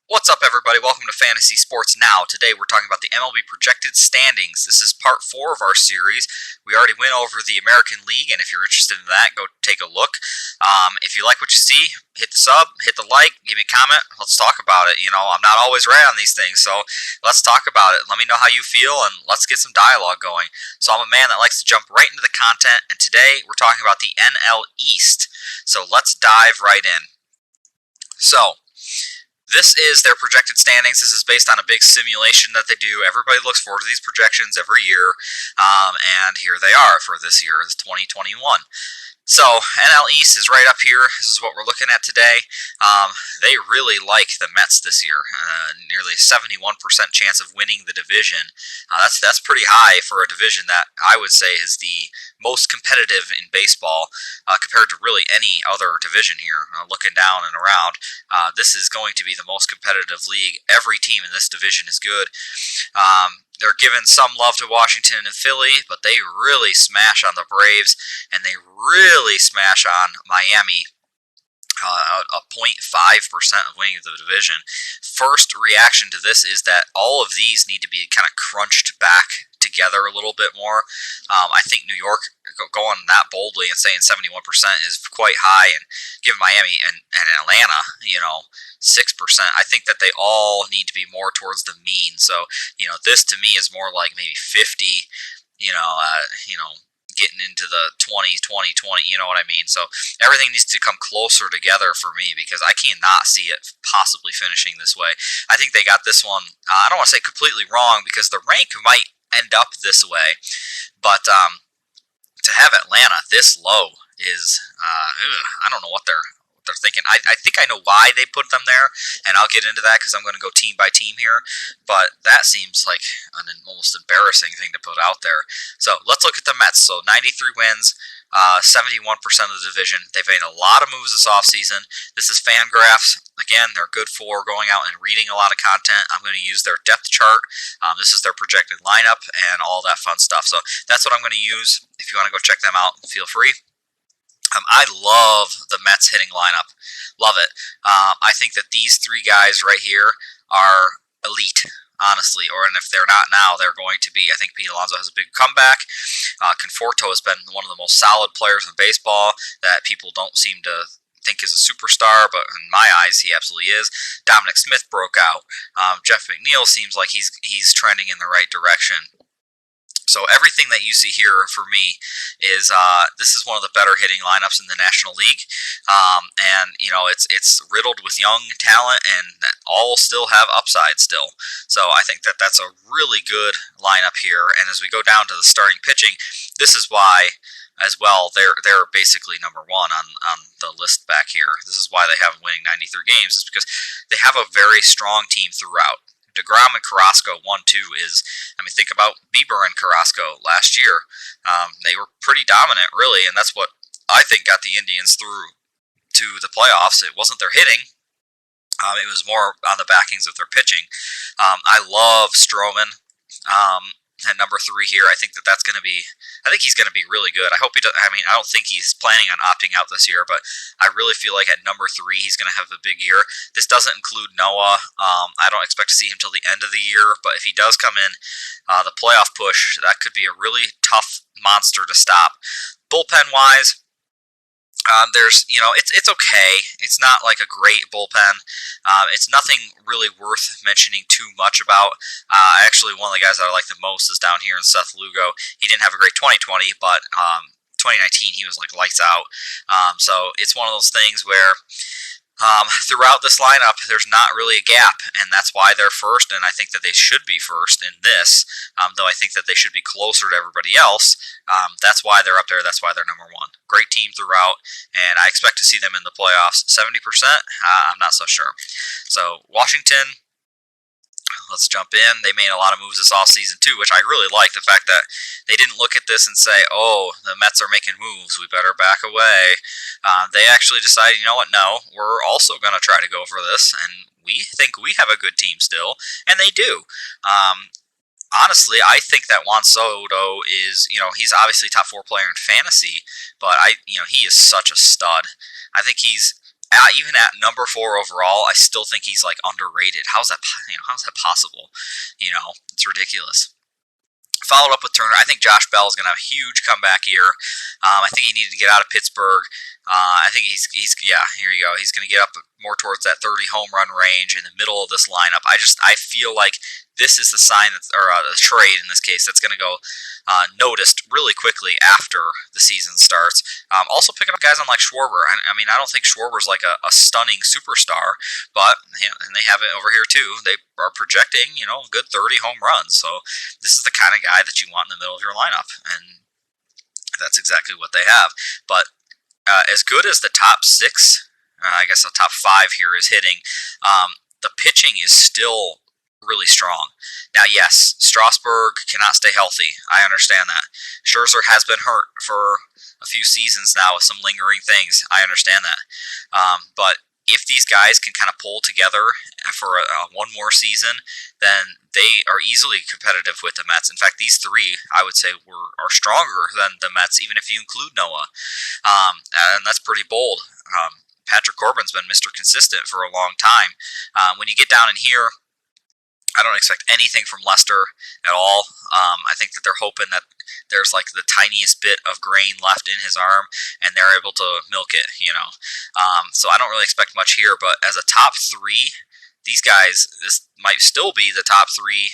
What's up, everybody? Welcome to Fantasy Sports Now. Today we're talking about the MLB projected standings. This is part 4 of our series. We already went over the American League, and if you're interested in that, go take a look. If you like what you see, hit the sub, hit the like, give me a comment. Let's talk about it. I'm not always right on these things, so let's talk about it. Let me know how you feel, and let's get some dialogue going. So I'm a man that likes to jump right into the content, and today we're talking about the NL East. So let's dive right in. So, this is their projected standings. This is based on a big simulation that they do. Everybody looks forward to these projections every year, and here they are for this year, it's 2021. So, NL East is right up here. This is what we're looking at today. They really like the Mets this year. Nearly a 71% chance of winning the division. That's pretty high for a division that I would say is the most competitive in baseball compared to really any other division here. Looking down and around, this is going to be the most competitive league. Every team in this division is good. They're giving some love to Washington and Philly, but they really smash on the Braves, and they really smash on Miami. A 0.5% of winning the division. First reaction to this is that all of these need to be kind of crunched back together a little bit more. I think New York going that boldly and saying 71% is quite high, and giving Miami and Atlanta, 6%. I think that they all need to be more towards the mean. So, this to me is more like maybe 50. Getting into the 20, 20, 20, you know what I mean? So everything needs to come closer together for me because I cannot see it possibly finishing this way. I think they got this one, I don't want to say completely wrong because the rank might end up this way, but to have Atlanta this low is, I don't know what they're thinking. I think I know why they put them there, and I'll get into that because I'm going to go team by team here. But that seems like an almost embarrassing thing to put out there. So let's look at the Mets. So 93 wins, 71% of the division. They've made a lot of moves this offseason. This is Fangraphs. Again, they're good for going out and reading a lot of content. I'm going to use their depth chart. This is their projected lineup and all that fun stuff. So that's what I'm going to use. If you want to go check them out, feel free. I love the Mets hitting lineup. Love it. I think that these three guys right here are elite, honestly. And if they're not now, they're going to be. I think Pete Alonso has a big comeback. Conforto has been one of the most solid players in baseball that people don't seem to think is a superstar, but in my eyes, he absolutely is. Dominic Smith broke out. Jeff McNeil seems like he's trending in the right direction. So everything that you see here for me is this is one of the better hitting lineups in the National League, and it's riddled with young talent and that all still have upside still. So I think that that's a really good lineup here. And as we go down to the starting pitching, this is why as well they're basically number one on the list back here. This is why they have winning 93 games is because they have a very strong team throughout. DeGrom and Carrasco 1-2 is, think about Bieber and Carrasco last year. They were pretty dominant, really, and that's what I think got the Indians through to the playoffs. It wasn't their hitting. It was more on the backings of their pitching. I love Stroman. At number 3 here, I think he's going to be really good. I hope he does. I don't think he's planning on opting out this year, but I really feel like at number 3, he's going to have a big year. This doesn't include Noah. I don't expect to see him till the end of the year, but if he does come in, the playoff push, that could be a really tough monster to stop. Bullpen wise, it's okay. It's not like a great bullpen. It's nothing really worth mentioning too much about. Actually, one of the guys that I like the most is down here in Seth Lugo. He didn't have a great 2020, but 2019 he was like lights out. So it's one of those things where throughout this lineup, there's not really a gap, and that's why they're first, and I think that they should be first in this, though I think that they should be closer to everybody else. That's why they're up there. That's why they're number 1. Great team throughout, and I expect to see them in the playoffs. 70%? I'm not so sure. So, Washington, let's jump in. They made a lot of moves this offseason too, which I really like. The fact that they didn't look at this and say, oh, the Mets are making moves, we better back away. They actually decided, you know what, no, we're also going to try to go for this, and we think we have a good team still, and they do. Honestly, I think that Juan Soto is, he's obviously top 4 player in fantasy, but he is such a stud. I think he's even at number 4 overall, I still think he's like underrated. How's that? How's that possible? It's ridiculous. Followed up with Turner. I think Josh Bell is going to have a huge comeback year. I think he needed to get out of Pittsburgh. I think he's here you go. He's going to get up more towards that 30 home run range in the middle of this lineup. I feel like this is the sign or the trade in this case that's going to go noticed really quickly after the season starts. Also picking up guys on like Schwarber. I mean, I don't think Schwarber's like a stunning superstar, but and they have it over here too. They are projecting a good 30 home runs. So this is the kind of guy that you want in the middle of your lineup, and that's exactly what they have. But as good as the top 6, I guess the top 5 here is hitting, the pitching is still really strong. Now, yes, Strasburg cannot stay healthy. I understand that. Scherzer has been hurt for a few seasons now with some lingering things. I understand that. But if these guys can kind of pull together for one more season, then they are easily competitive with the Mets. In fact, these 3, I would say, are stronger than the Mets, even if you include Noah. And that's pretty bold. Patrick Corbin's been Mr. Consistent for a long time. When you get down in here, I don't expect anything from Lester at all. I think that they're hoping that there's like the tiniest bit of grain left in his arm, and they're able to milk it, So I don't really expect much here, but as a top 3, these guys, this might still be the top 3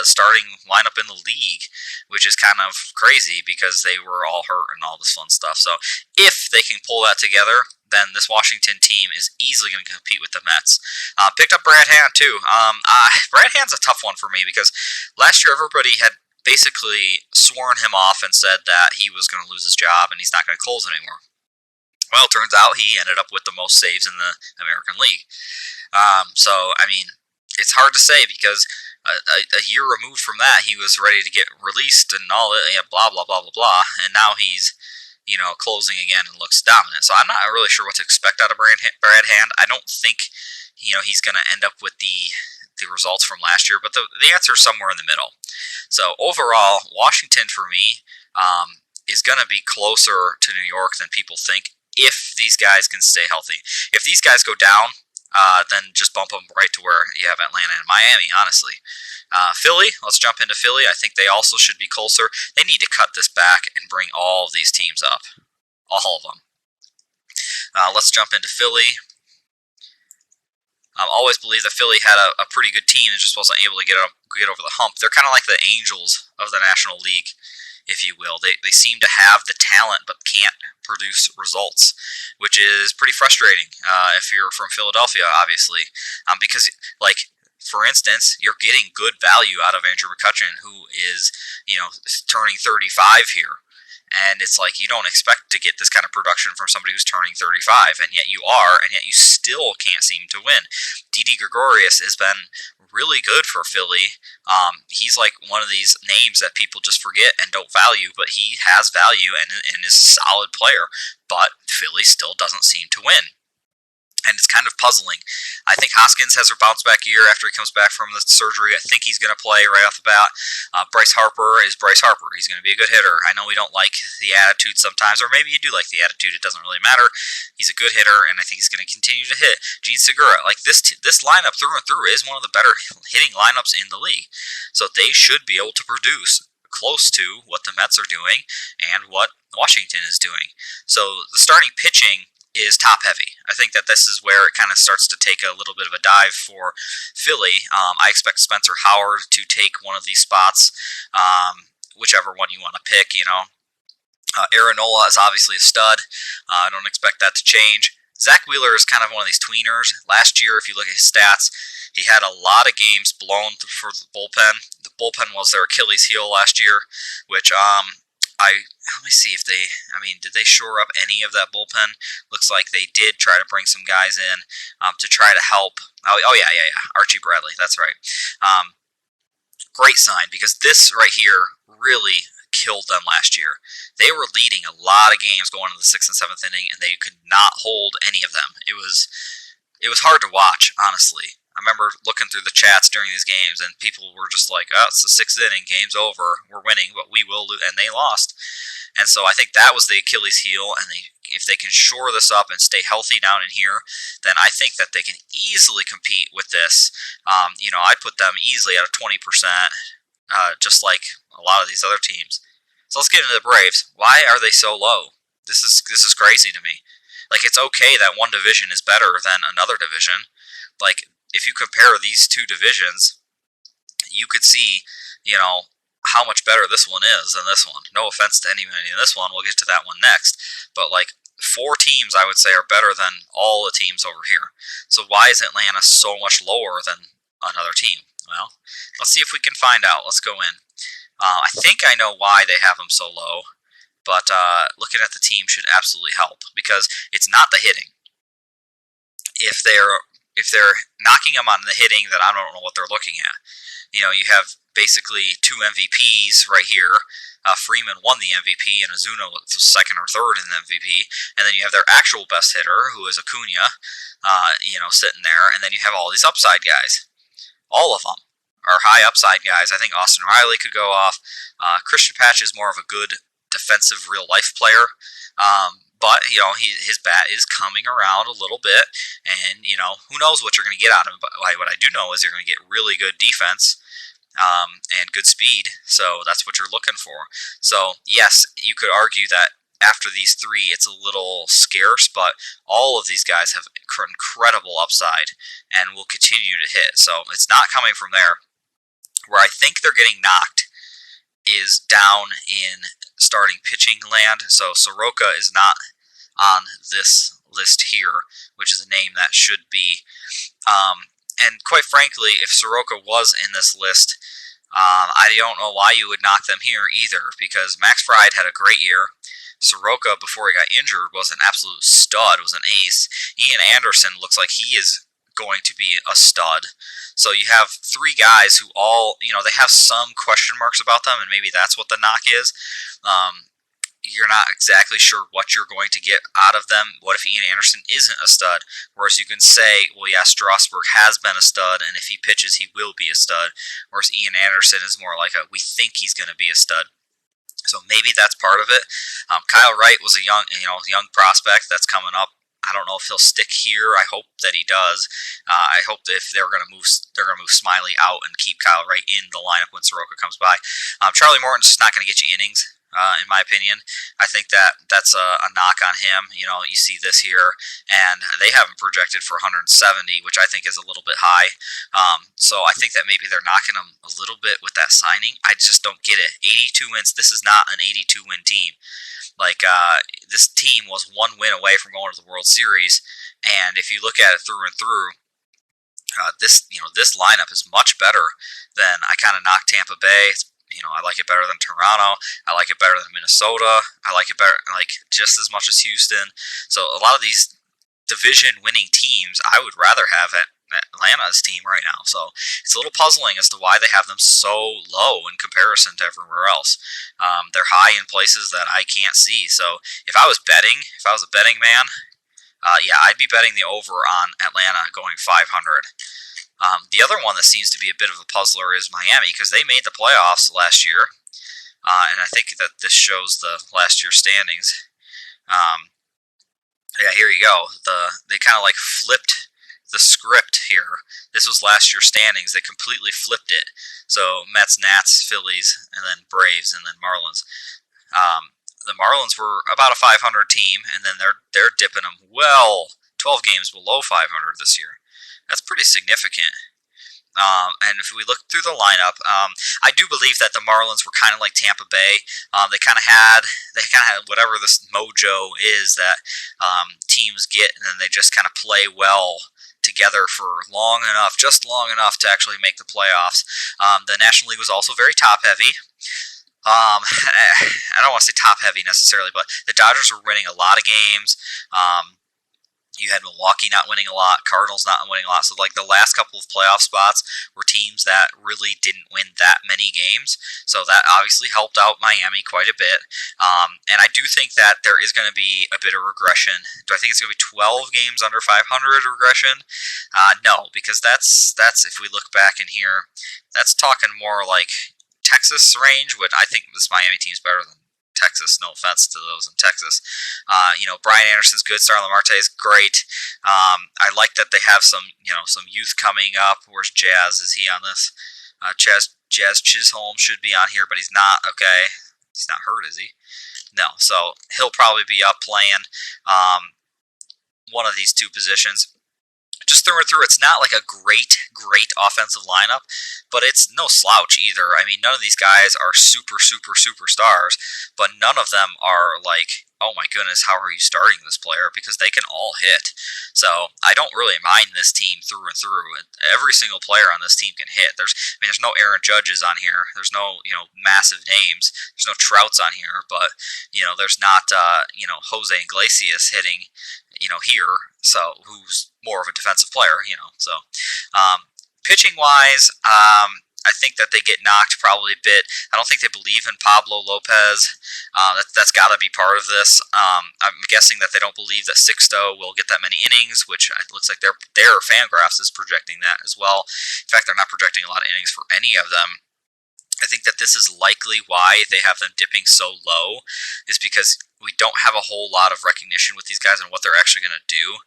starting lineup in the league, which is kind of crazy because they were all hurt and all this fun stuff. So if they can pull that together, then this Washington team is easily going to compete with the Mets. Picked up Brad Hand, too. Brad Hand's a tough one for me because last year everybody had basically sworn him off and said that he was going to lose his job and he's not going to close anymore. Well, it turns out he ended up with the most saves in the American League. So, I mean, it's hard to say because a year removed from that, he was ready to get released and all that, blah, blah, blah, blah, blah, and now he's closing again and looks dominant. So I'm not really sure what to expect out of Brad Hand. I don't think, he's going to end up with the results from last year, but the answer is somewhere in the middle. So overall, Washington for me is going to be closer to New York than people think if these guys can stay healthy. If these guys go down, then just bump them right to where you have Atlanta and Miami, honestly. Philly, let's jump into Philly. I think they also should be closer. They need to cut this back and bring all of these teams up. All of them. Let's jump into Philly. I always believed that Philly had a pretty good team and just wasn't able to get over the hump. They're kind of like the Angels of the National League, if you will. They seem to have the talent but can't produce results, which is pretty frustrating if you're from Philadelphia, obviously. Because, for instance, you're getting good value out of Andrew McCutchen, who is, turning 35 here. And it's like you don't expect to get this kind of production from somebody who's turning 35, and yet you are, and yet you still can't seem to win. Didi Gregorius has been really good for Philly. He's like one of these names that people just forget and don't value, but he has value and is a solid player. But Philly still doesn't seem to win. And it's kind of puzzling. I think Hoskins has a bounce back year after he comes back from the surgery. I think he's going to play right off the bat. Bryce Harper is Bryce Harper. He's going to be a good hitter. I know we don't like the attitude sometimes, or maybe you do like the attitude. It doesn't really matter. He's a good hitter, and I think he's going to continue to hit. Gene Segura, this lineup through and through is one of the better hitting lineups in the league. So they should be able to produce close to what the Mets are doing and what Washington is doing. So the starting pitching is top heavy. I think that this is where it kind of starts to take a little bit of a dive for Philly. I expect Spencer Howard to take one of these spots, whichever one you want to pick. Aaron Nola is obviously a stud. I don't expect that to change. Zach Wheeler is kind of one of these tweeners. Last year, if you look at his stats, he had a lot of games blown for the bullpen. The bullpen was their Achilles heel last year, which let me see if did they shore up any of that bullpen? Looks like they did try to bring some guys in to try to help. Oh yeah. Archie Bradley, that's right. Great sign, because this right here really killed them last year. They were leading a lot of games going into the 6th and 7th inning, and they could not hold any of them. It was hard to watch, honestly. I remember looking through the chats during these games, and people were just like, "Oh, it's the 6th inning, game's over. We're winning, but we will lose," and they lost. And so I think that was the Achilles heel, and they if they can shore this up and stay healthy down in here, then I think that they can easily compete with this. I'd put them easily at a 20%, just like a lot of these other teams. So let's get into the Braves. Why are they so low? This is crazy to me. Like, it's okay that one division is better than another division. Like, if you compare these two divisions, you could see, how much better this one is than this one. No offense to anybody in this one. We'll get to that one next. But, like, 4 teams, I would say, are better than all the teams over here. So why is Atlanta so much lower than another team? Well, let's see if we can find out. Let's go in. I think I know why they have them so low, but looking at the team should absolutely help, because it's not the hitting. If they're knocking them on the hitting, then I don't know what they're looking at. You have basically 2 MVPs right here. Freeman won the MVP, and Ozuna was second or third in the MVP. And then you have their actual best hitter, who is Acuna, sitting there. And then you have all these upside guys. All of them are high upside guys. I think Austin Riley could go off. Christian Patch is more of a good defensive real-life player. But, his bat is coming around a little bit, and, who knows what you're going to get out of him. But what I do know is you're going to get really good defense and good speed, so that's what you're looking for. So, yes, you could argue that after these 3, it's a little scarce, but all of these guys have incredible upside and will continue to hit. So, it's not coming from there. Where I think they're getting knocked is down in starting pitching land. So Soroka is not on this list here, which is a name that should be. And quite frankly, if Soroka was in this list, I don't know why you would knock them here either, because Max Fried had a great year. Soroka, before he got injured, was an absolute stud, was an ace. Ian Anderson looks like he is going to be a stud. So you have 3 guys who all, they have some question marks about them, and maybe that's what the knock is. You're not exactly sure what you're going to get out of them. What if Ian Anderson isn't a stud? Whereas you can say, well, yeah, Strasburg has been a stud, and if he pitches, he will be a stud. Whereas Ian Anderson is more like we think he's going to be a stud. So maybe that's part of it. Kyle Wright was a young prospect that's coming up. I don't know if he'll stick here. I hope that he does. I hope that if they're going to move Smiley out and keep Kyle Wright in the lineup when Soroka comes by. Charlie Morton's just not going to get you innings, in my opinion. I think that's a knock on him. You see this here, and they have him projected for 170, which I think is a little bit high. So I think that maybe they're knocking him a little bit with that signing. I just don't get it. 82 wins. This is not an 82-win team. Like, this team was 1 win away from going to the World Series, and if you look at it through and through, this lineup is much better than I kind of knocked Tampa Bay. I like it better than Toronto. I like it better than Minnesota. I like it better, just as much as Houston. So a lot of these division-winning teams, I would rather have at Atlanta's team right now. So it's a little puzzling as to why they have them so low in comparison to everywhere else. They're high in places that I can't see. So if I was a betting man, I'd be betting the over on Atlanta going 500. The other one that seems to be a bit of a puzzler is Miami, because they made the playoffs last year, and I think that this shows the last year's standings. Here you go. They kind of flipped the script here. This was last year's standings. They completely flipped it. So Mets, Nats, Phillies, and then Braves, and then Marlins. The Marlins were about a 500 team, and then they're dipping them 12 games below 500 this year. That's pretty significant. And if we look through the lineup, I do believe that the Marlins were kind of like Tampa Bay. They kind of had whatever this mojo is that teams get, and then they just kind of play well together for just long enough to actually make the playoffs. The National League was also very top-heavy. I don't want to say top-heavy necessarily, but the Dodgers were winning a lot of games. You had Milwaukee not winning a lot, Cardinals not winning a lot. So, the last couple of playoff spots were teams that really didn't win that many games. So that obviously helped out Miami quite a bit. And I do think that there is going to be a bit of regression. Do I think it's going to be 12 games under 500 regression? No, because that's if we look back in here, that's talking more like Texas range, which I think this Miami team is better than Texas. No offense to those in Texas. Brian Anderson's good. Starlin Marte is great. I like that they have some youth coming up. Where's Jazz? Is he on this? Jazz Chisholm should be on here, but he's not. Okay, he's not hurt, is he? No. So he'll probably be up playing one of these two positions. Just through and through, it's not like a great offensive lineup, but it's no slouch either. I mean, none of these guys are super stars, but none of them are like, oh my goodness, how are you starting this player? Because they can all hit. So I don't really mind this team through and through. Every single player on this team can hit. There's no Aaron Judges on here. There's no massive names. There's no Trouts on here, but there's not Jose Iglesias hitting here, so who's more of a defensive player, So, pitching wise, I think that they get knocked probably a bit. I don't think they believe in Pablo Lopez. That's got to be part of this. I'm guessing that they don't believe that Sixto will get that many innings, which it looks like their Fangraphs is projecting that as well. In fact, they're not projecting a lot of innings for any of them. I think that this is likely why they have them dipping so low, is because we don't have a whole lot of recognition with these guys and what they're actually going to do.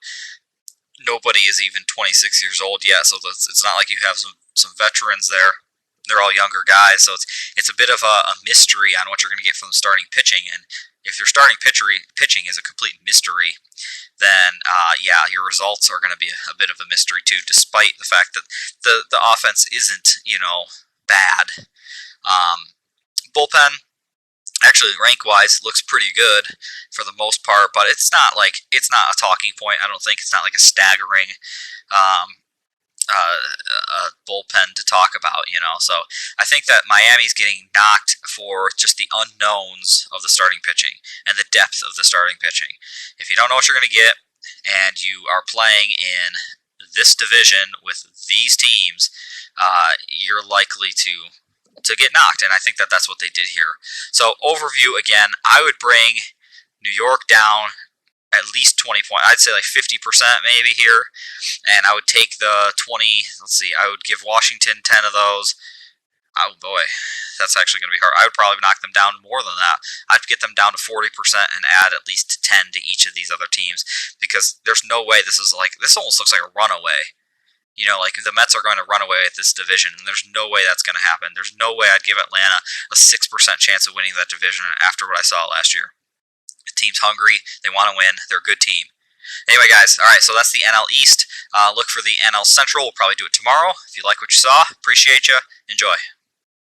Nobody is even 26 years old yet, so it's not like you have some veterans there. They're all younger guys, so it's a bit of a mystery on what you're going to get from the starting pitching. And if your starting pitching is a complete mystery, then your results are going to be a bit of a mystery too, despite the fact that the offense isn't bad. Bullpen, actually, rank-wise, looks pretty good for the most part, but it's not a talking point. I don't think it's not like a staggering bullpen to talk about. So I think that Miami's getting knocked for just the unknowns of the starting pitching and the depth of the starting pitching. If you don't know what you're going to get, and you are playing in this division with these teams, you're likely to get knocked, and I think that that's what they did here. So overview again, I would bring New York down at least 20 points. I'd say like 50% maybe here, and I would take the 20. Let's see, I would give Washington 10 of those. Oh boy, that's actually going to be hard. I would probably knock them down more than that. I'd get them down to 40% and add at least 10 to each of these other teams, because there's no way this almost looks like a runaway. Like the Mets are going to run away with this division, and there's no way that's going to happen. There's no way I'd give Atlanta a 6% chance of winning that division after what I saw last year. The team's hungry. They want to win. They're a good team. Anyway, guys, all right, so that's the NL East. Look for the NL Central. We'll probably do it tomorrow. If you like what you saw, appreciate you. Enjoy.